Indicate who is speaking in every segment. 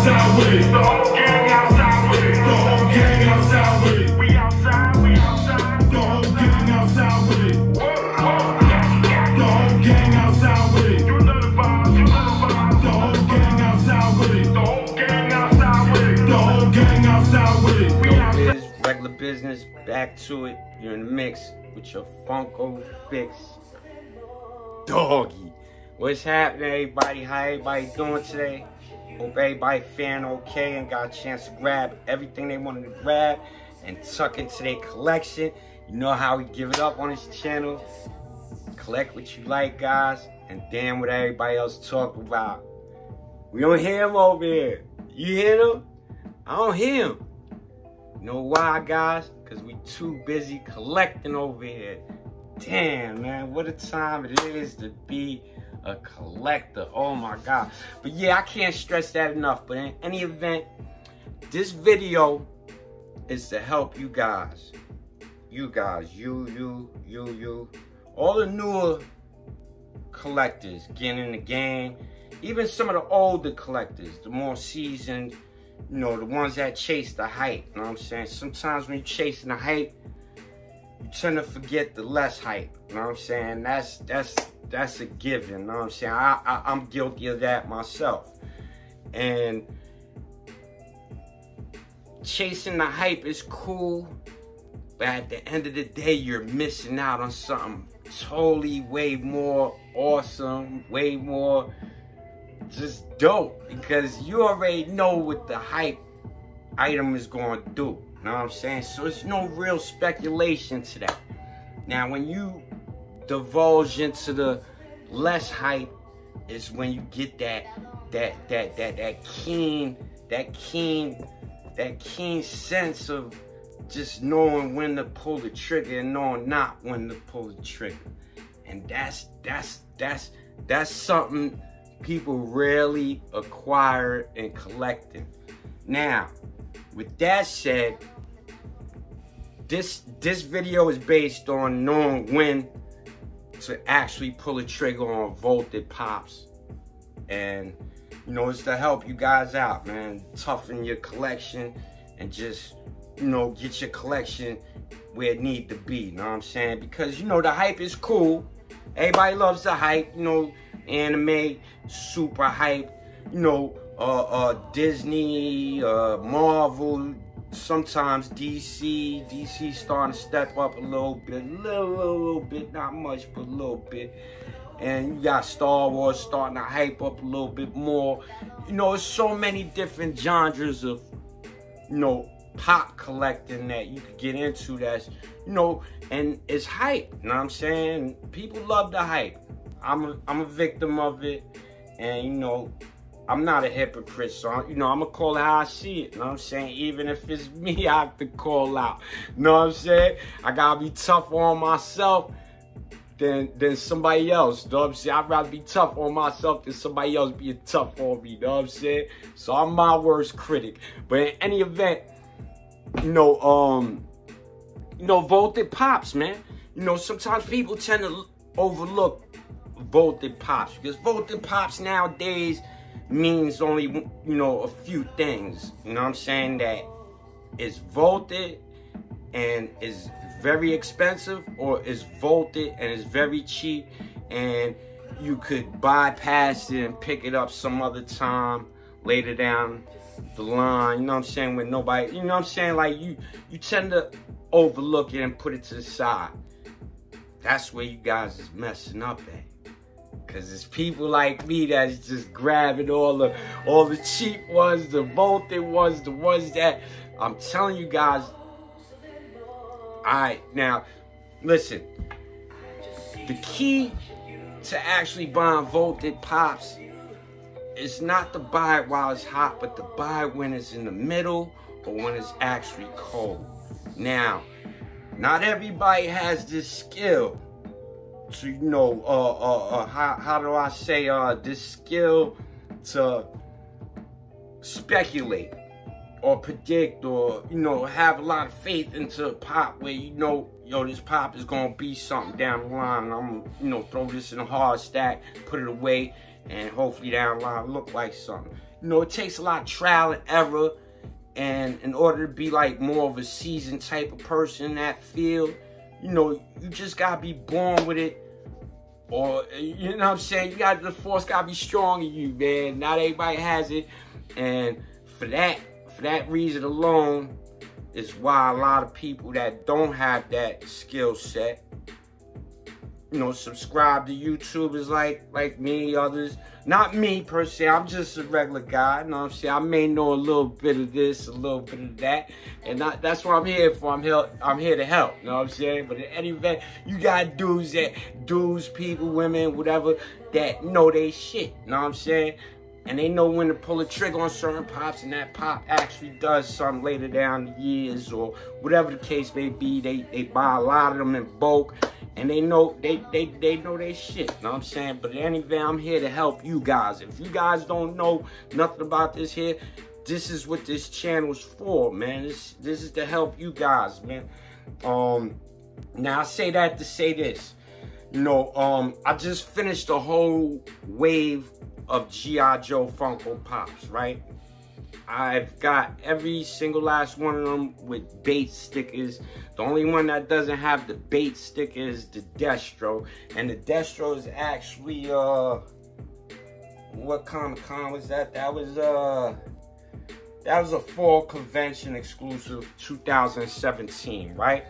Speaker 1: outside with it. The whole gang outside with it. The whole gang outside with it. We outside, we outside. The whole gang outside with it. The whole gang outside with it. You know the vibes, you know the vibes. The whole gang outside with it. The whole gang outside with it. The whole gang outside with it. We outside.
Speaker 2: Regular business, back to it. You're in the mix with your Funko Fix Doggy. What's happening, everybody? How everybody doing today? Hope everybody faring okay and got a chance to grab everything they wanted to grab and tuck into their collection. You know how we give it up on this channel. Collect what you like, guys, and damn what everybody else talk about. We don't hear him over here. You hear him? I don't hear him. You know why, guys? Because we too busy collecting over here. Damn, man, what a time it is to be a collector. Oh my God. But yeah, I can't stress that enough. But in any event, this video is to help you guys. You guys, you. All the newer collectors getting in the game. Even some of the older collectors, the more seasoned, you know, the ones that chase the hype. You know what I'm saying? Sometimes when you're chasing the hype, you tend to forget the less hype. You know what I'm saying? That's a given. You know what I'm saying? I'm guilty of that myself. And chasing the hype is cool, but at the end of the day, you're missing out on something totally way more awesome, way more just dope, because you already know what the hype item is going to do. You know what I'm saying? So it's no real speculation to that. Now, when you divulge into the less hype, is when you get that keen sense of just knowing when to pull the trigger and knowing not when to pull the trigger. And that's something people rarely acquire in collecting. Now, with that said, this video is based on knowing when to actually pull a trigger on vaulted pops. And, you know, it's to help you guys out, man. Toughen your collection and just, you know, get your collection where it need to be, you know what I'm saying? Because, you know, the hype is cool. Everybody loves the hype, you know, anime, super hype, you know, Disney, Marvel, sometimes DC starting to step up a little bit, not much, but a little bit. And you got Star Wars starting to hype up a little bit more. You know, there's so many different genres of, you know, pop collecting that you could get into that's, you know, and it's hype, you know what I'm saying? People love the hype. I'm a victim of it, and, you know, I'm not a hypocrite, so, you know, I'm going to call it how I see it, you know what I'm saying? Even if it's me, I have to call out, you know what I'm saying? I got to be tough on myself than somebody else, you know what I'm saying? I'd rather be tough on myself than somebody else being tough on me, you know what I'm saying? So I'm my worst critic. But in any event, you know, vaulted pops, man. You know, sometimes people tend to overlook vaulted pops, because vaulted pops nowadays means only, you know, a few things. You know what I'm saying? That is vaulted and is very expensive, or is vaulted and is very cheap, and you could bypass it and pick it up some other time later down the line, you know what I'm saying, when nobody, you know what I'm saying, like you tend to overlook it and put it to the side. That's where you guys is messing up at, because it's people like me that's just grabbing all the cheap ones, the vaulted ones, the ones that I'm telling you guys. Alright, now listen, the key to actually buying vaulted pops, it's not to buy it while it's hot, but to buy it when it's in the middle or when it's actually cold. Now, not everybody has this skill to, you know, how do I say, this skill to speculate or predict, or, you know, have a lot of faith into a pop where, you know, yo, this pop is gonna be something down the line, and I'm, you know, throw this in a hard stack, put it away, and hopefully down the line look like something. You know, it takes a lot of trial and error. And in order to be like more of a seasoned type of person in that field, you know, you just gotta be born with it. Or, you know what I'm saying? The force gotta be strong in you, man. Not everybody has it. And for that reason alone is why a lot of people that don't have that skill set, you know, subscribe to YouTubers like me, others. Not me per se, I'm just a regular guy, you know what I'm saying? I may know a little bit of this, a little bit of that, and that's what I'm here for. I'm here to help, you know what I'm saying? But in any event, you got dudes, people, women, whatever, that know they shit, you know what I'm saying? And they know when to pull a trigger on certain pops, and that pop actually does something later down the years, or whatever the case may be. They buy a lot of them in bulk, and they know they know they shit. You know what I'm saying? But in any event, I'm here to help you guys. If you guys don't know nothing about this here, this is what this channel is for, man. This is to help you guys, man. Now I say that to say this. You know, I just finished a whole wave of Gijoe Funko Pops, right? I've got every single last one of them with bait stickers. The only one that doesn't have the bait sticker is the Destro. And the Destro is actually, what Comic-Con was that? That was a fall convention exclusive 2017, right?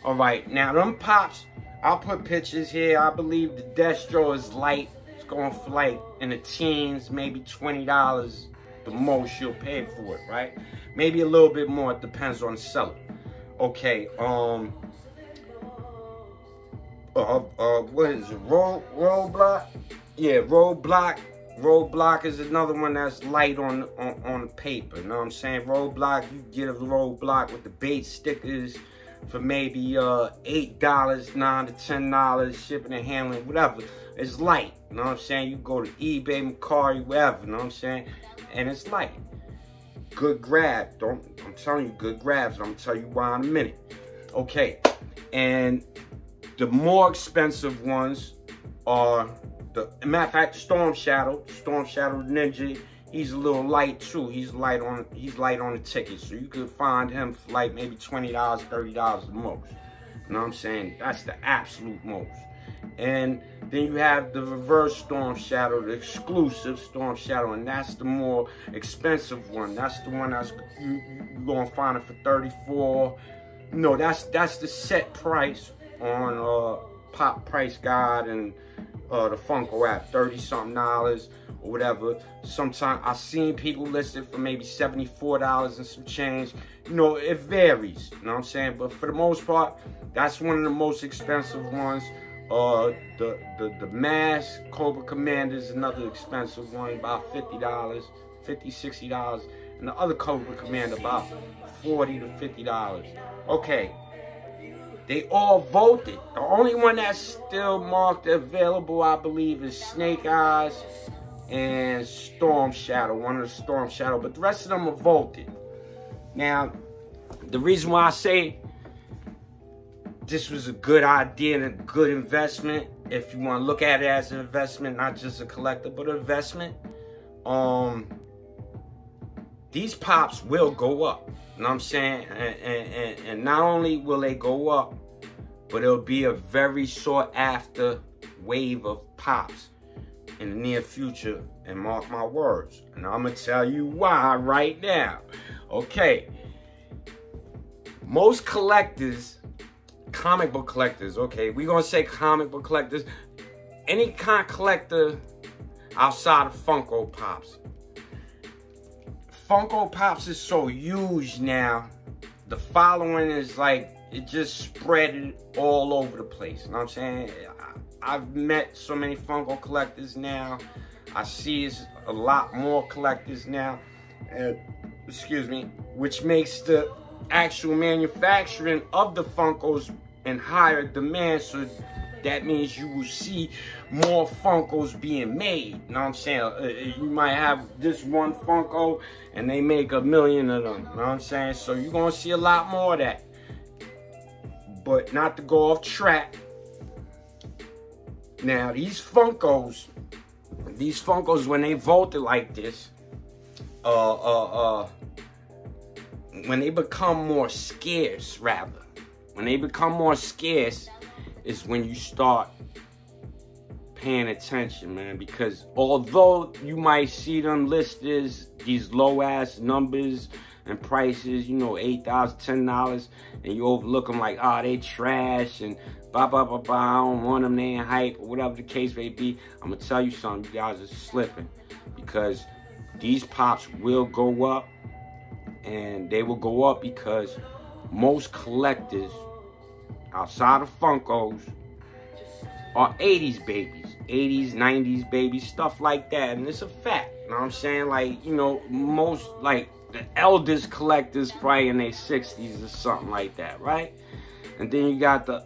Speaker 2: All right, now them pops, I'll put pictures here. I believe the Destro is light. Going for like in the teens, maybe $20 the most you'll pay for it, right? Maybe a little bit more, it depends on the seller. Okay, what is it, Roadblock? Yeah, Roadblock is another one that's light on the paper, you know what I'm saying? Roadblock, you get a Roadblock with the bait stickers for maybe $8, $9 to $10, shipping and handling, whatever. It's light, you know what I'm saying? You go to eBay, Mercari, wherever, you know what I'm saying? And it's light. Good grab. I'm telling you, good grabs. I'm gonna tell you why in a minute. Okay, and the more expensive ones are matter of fact, Storm Shadow Ninja. He's a little light too. He's light on the ticket, so you could find him for like maybe $20, $30 the most. You know what I'm saying? That's the absolute most. And then you have the reverse Storm Shadow, the exclusive Storm Shadow, and that's the more expensive one. That's the one that's you're gonna find it for $34. No, that's the set price on Pop Price Guide and the Funko app, $30-something or whatever. Sometimes I've seen people listed for maybe $74 and some change. You know, it varies. You know what I'm saying? But for the most part, that's one of the most expensive ones. The Mask Cobra Commander is another expensive one, about $50, $60, and the other Cobra Commander about $40 to $50. Okay, they all voted. The only one that's still marked available, I believe, is Snake Eyes and Storm Shadow, one of the Storm Shadow, but the rest of them are voted. Now, the reason why I say this was a good idea and a good investment, if you want to look at it as an investment, not just a collector, but an investment, these pops will go up. You know what I'm saying? And not only will they go up, but it'll be a very sought after wave of pops in the near future, and mark my words. And I'm gonna tell you why right now. Okay, most collectors, comic book collectors, okay, we're gonna say comic book collectors, any kind of collector outside of Funko Pops. Funko Pops is so huge now, the following is like, it just spread all over the place, you know what I'm saying? I've met so many Funko collectors now. I see it's a lot more collectors now, excuse me, which makes the actual manufacturing of the Funkos in higher demand, so that means you will see more Funkos being made. You know what I'm saying? You might have this one Funko and they make 1 million of them. You know what I'm saying? So you're gonna see a lot more of that. But not to go off track. Now these Funkos, when they voted like this, when they become more scarce, rather. When they become more scarce is when you start paying attention, man. Because although you might see them listed as these low-ass numbers and prices, you know, $8, $10, and you overlook them like, oh, they trash, and blah, blah, blah, blah, I don't want them, they ain't hype, or whatever the case may be, I'm going to tell you something, you guys are slipping. Because these pops will go up, and they will go up because most collectors, outside of Funkos, are 80s babies. 80s, 90s babies, stuff like that. And it's a fact, you know what I'm saying? Like, you know, most, like, the eldest collectors probably in their 60s or something like that, right? And then you got the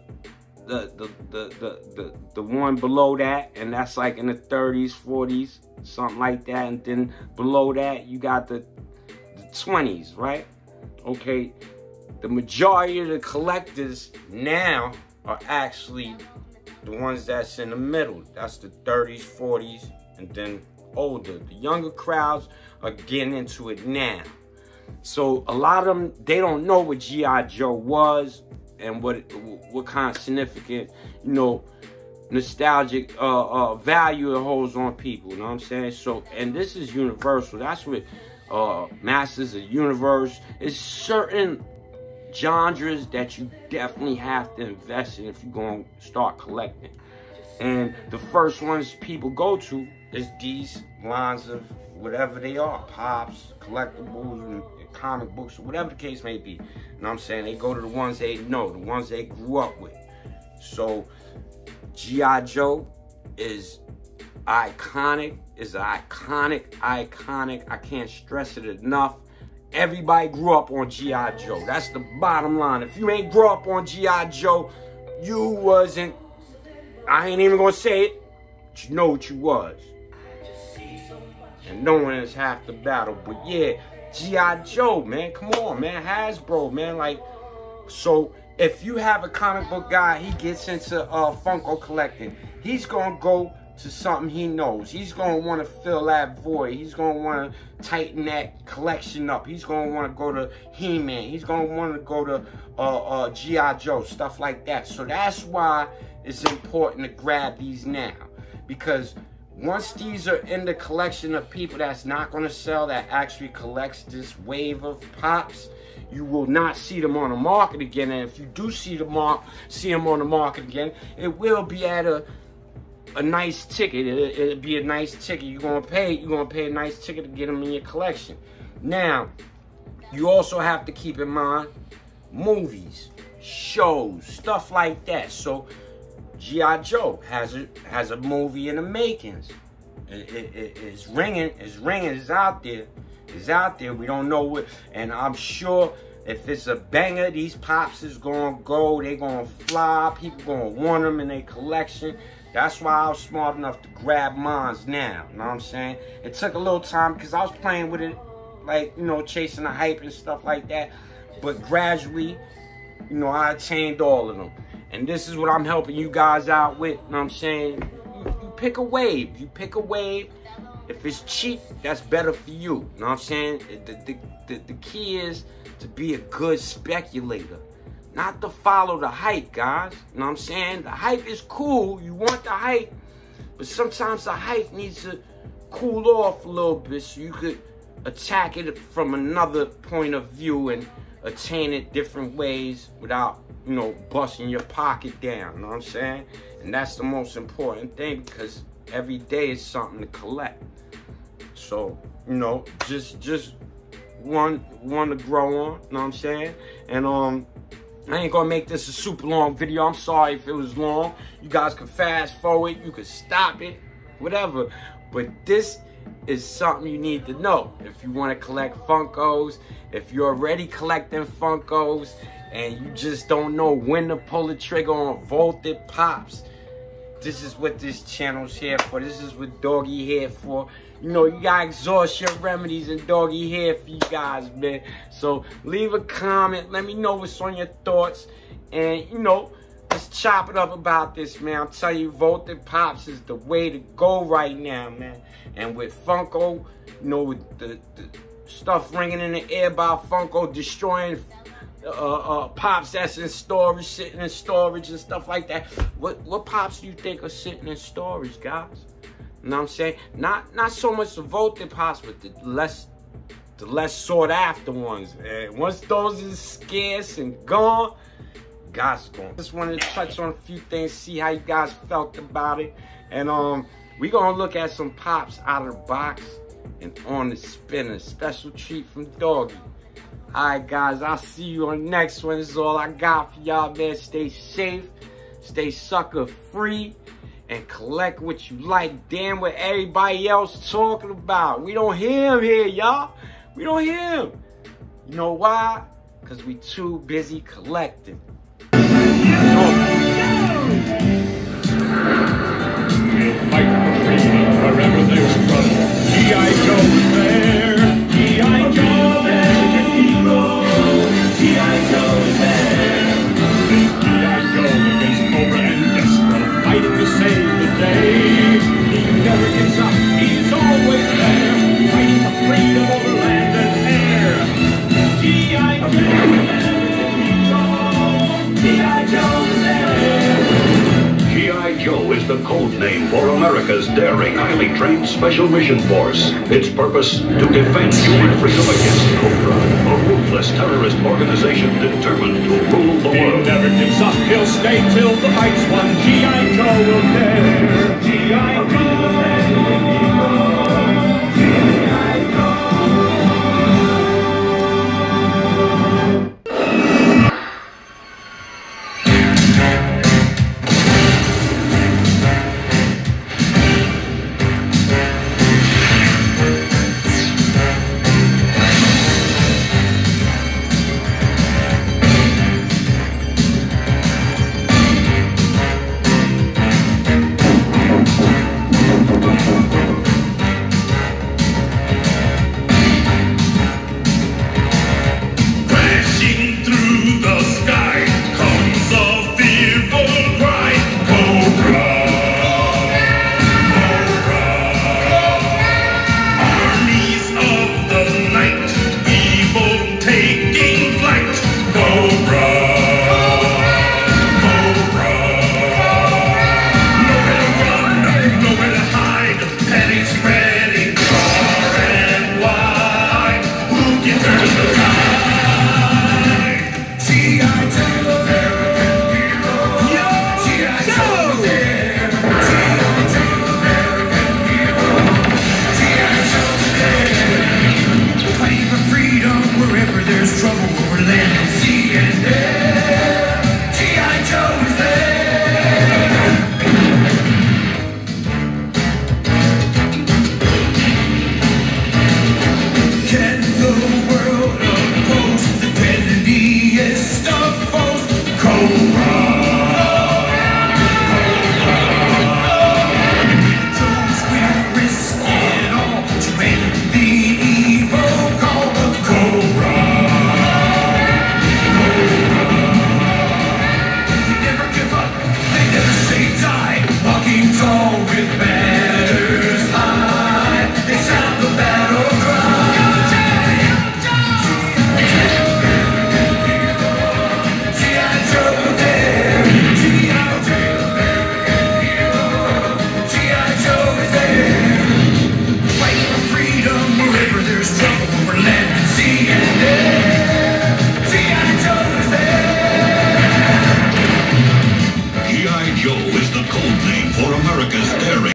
Speaker 2: one below that, and that's like in the 30s, 40s, something like that. And then below that, you got the 20s, right? Okay, the majority of the collectors now are actually the ones that's in the middle. That's the 30s, 40s, and then older. The younger crowds are getting into it now. So a lot of them, they don't know what G.I. Joe was and what kind of significant, you know, nostalgic value it holds on people, you know what I'm saying? So, and this is universal. That's what Masters of the Universe is. Certain genres that you definitely have to invest in if you're going to start collecting. And the first ones people go to is these lines of whatever they are, pops, collectibles, and comic books, or whatever the case may be. You know what I'm saying? They go to the ones they know, the ones they grew up with. So G.I. Joe is iconic, I can't stress it enough. Everybody grew up on G.I. Joe. That's the bottom line. If you ain't grew up on G.I. Joe, you wasn't, I ain't even gonna say it, but you know what you was. And knowing is half the battle. But yeah, G.I. Joe, man, come on, man, Hasbro, man, like, so if you have a comic book guy, he gets into Funko collecting, he's gonna go to something he knows. He's gonna want to fill that void. He's gonna want to tighten that collection up. He's gonna want to go to He-Man. He's gonna want to go to G.I. Joe, stuff like that. So that's why it's important to grab these now, because once these are in the collection of people that's not going to sell, that actually collects this wave of pops, you will not see them on the market again. And if you do see them on the market again, it will be at a nice ticket. It'll be a nice ticket. You're gonna pay a nice ticket to get them in your collection. Now, you also have to keep in mind movies, shows, stuff like that. So G.I. Joe has a movie in the makings. It's ringing, it's out there. We don't know what, and I'm sure if it's a banger, these pops is gonna go, they gonna fly, people gonna want them in their collection. That's why I was smart enough to grab mines now, you know what I'm saying? It took a little time because I was playing with it, like, you know, chasing the hype and stuff like that. But gradually, you know, I attained all of them. And this is what I'm helping you guys out with, you know what I'm saying? You pick a wave. You pick a wave. If it's cheap, that's better for you, you know what I'm saying? The key is to be a good speculator. Not to follow the hype, guys. You know what I'm saying? The hype is cool. You want the hype. But sometimes the hype needs to cool off a little bit so you could attack it from another point of view and attain it different ways without, you know, busting your pocket down. You know what I'm saying? And that's the most important thing, because every day is something to collect. So, you know, just one to grow on. You know what I'm saying? And I ain't gonna make this a super long video. I'm sorry if it was long. You guys can fast forward, you can stop it, whatever. But this is something you need to know if you want to collect Funkos. If you're already collecting Funkos and you just don't know when to pull the trigger on vaulted pops, this is what this channel's here for. This is what Doggy here for. You know, you gotta exhaust your remedies, and Doggy here for you guys, man. So leave a comment, let me know what's on your thoughts, and you know, let's chop it up about this, man. I'm telling you, vaulted pops is the way to go right now, man. And with Funko, you know, with stuff ringing in the air about Funko destroying pops that's in storage, sitting in storage and stuff like that. What pops do you think are sitting in storage, guys? You know what I'm saying? Not so much the voted pops, but the less sought after ones. And once those is scarce and gone, guys gone. Just wanted to touch on a few things, see how you guys felt about it. And we gonna look at some pops out of the box and on the spinner. Special treat from Doggy. Alright guys, I'll see you on the next one. This is all I got for y'all, man. Stay safe, stay sucker free, and collect what you like. Damn what everybody else talking about. We don't hear him here, y'all. We don't hear him. You know why? Because we too busy collecting.
Speaker 1: Fight for freedom wherever there's trouble. G.I. Joe there. G.I. Joe there. Hero. G.I. Joe there. G.I. Joe against Cobra and Destro, fighting to save the day. He never gives up. He's always there, fighting for freedom over land and air. G.I. Joe there. G.I. Joe there. G.I. Joe is the code name for America's daring, highly trained Special Mission Force. Its purpose, to defend human freedom against Cobra, a ruthless terrorist organization determined to rule the world. He never gives up, he'll stay till the fight's won. G.I. Joe will dare.